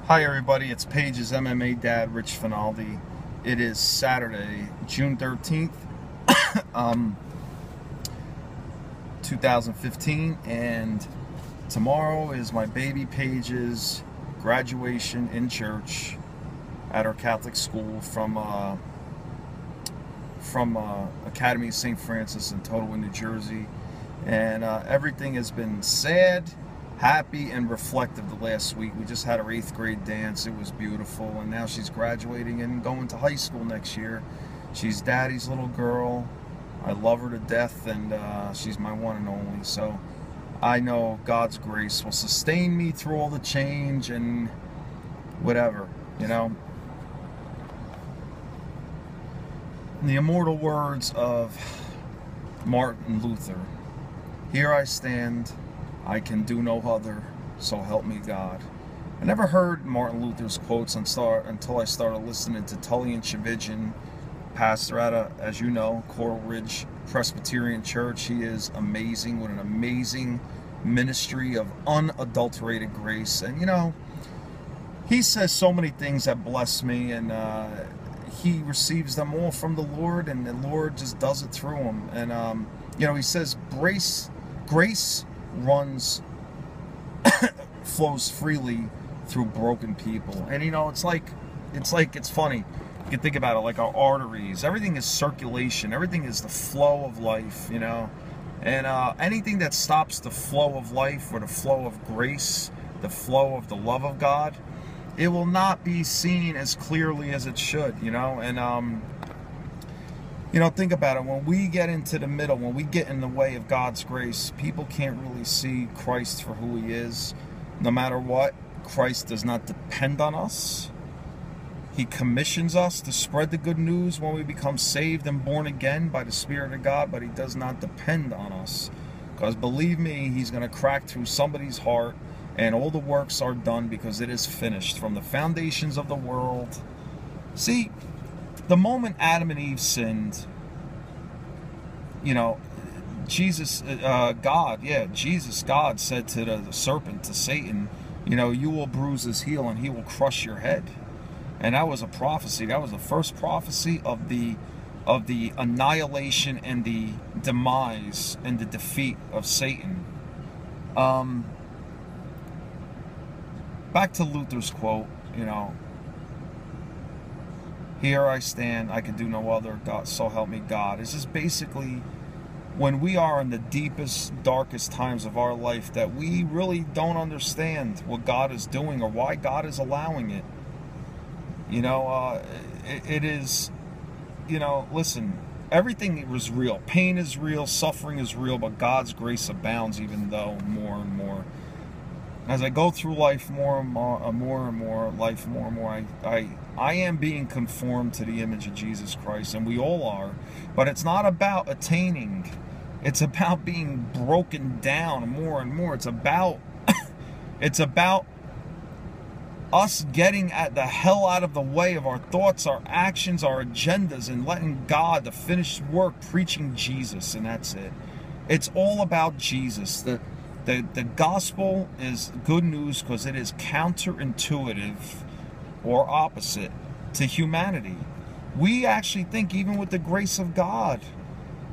Hi everybody, it's Page's MMA dad, Rich Finaldi. It is Saturday, June 13th, 2015, and tomorrow is my baby Page's graduation in church at our Catholic school from Academy of St. Francis in Totowa, New Jersey. And everything has been sad, happy, and reflective the last week. We just had our 8th grade dance. It was beautiful, and now she's graduating and going to high school next year. She's daddy's little girl. I love her to death, and she's my one and only. So I know God's grace will sustain me through all the change and whatever, you know. In the immortal words of Martin Luther, "Here I stand, I can do no other, so help me God." I never heard Martin Luther's quotes until I started listening to Tully and Shavidjian, pastor at as you know, Coral Ridge Presbyterian Church. He is amazing, with an amazing ministry of unadulterated grace. And you know, he says so many things that bless me, and he receives them all from the Lord, and the Lord just does it through him. And you know, he says grace runs flows freely through broken people. And you know, it's funny. You can think about it like our arteries. Everything is circulation. Everything is the flow of life, you know. And anything that stops the flow of life, or the flow of grace, the flow of the love of God, it will not be seen as clearly as it should, you know. And you know, think about it. When we get into the middle, when we get in the way of God's grace, people can't really see Christ for who he is. No matter what, Christ does not depend on us. He commissions us to spread the good news when we become saved and born again by the Spirit of God, but he does not depend on us. Because believe me, he's going to crack through somebody's heart, and all the works are done because it is finished from the foundations of the world. See, the moment Adam and Eve sinned, you know, God said to the serpent, to Satan, you know, you will bruise his heel and he will crush your head. And that was a prophecy. That was the first prophecy of the annihilation and the demise and the defeat of Satan. Back to Luther's quote, you know, "Here I stand, I can do no other, God, so help me God." It's just basically when we are in the deepest, darkest times of our life that we really don't understand what God is doing or why God is allowing it. You know, it is, you know, listen, everything is real. Pain is real, suffering is real, but God's grace abounds even though more and more. As I go through life more and more, I am being conformed to the image of Jesus Christ, and we all are. But it's not about attaining. It's about being broken down more and more. It's about us getting the hell out of the way of our thoughts, our actions, our agendas, and letting God, the finished work, preaching Jesus, and that's it. It's all about Jesus. The gospel is good news because it is counterintuitive or opposite to humanity. We actually think, even with the grace of God,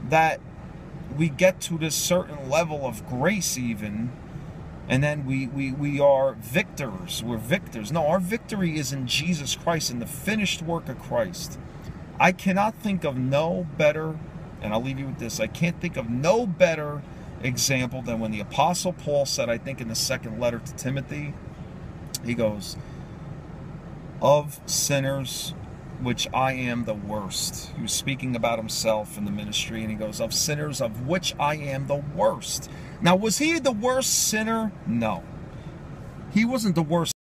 that we get to this certain level of grace even, and then we are victors. We're victors. No, our victory is in Jesus Christ, in the finished work of Christ. I cannot think of no better, and I'll leave you with this, I can't think of no better example than when the Apostle Paul said, I think in the second letter to Timothy, he goes, "Of sinners, which I am the worst." He was speaking about himself in the ministry, and he goes, "Of sinners, of which I am the worst." Now, was he the worst sinner? No. He wasn't the worst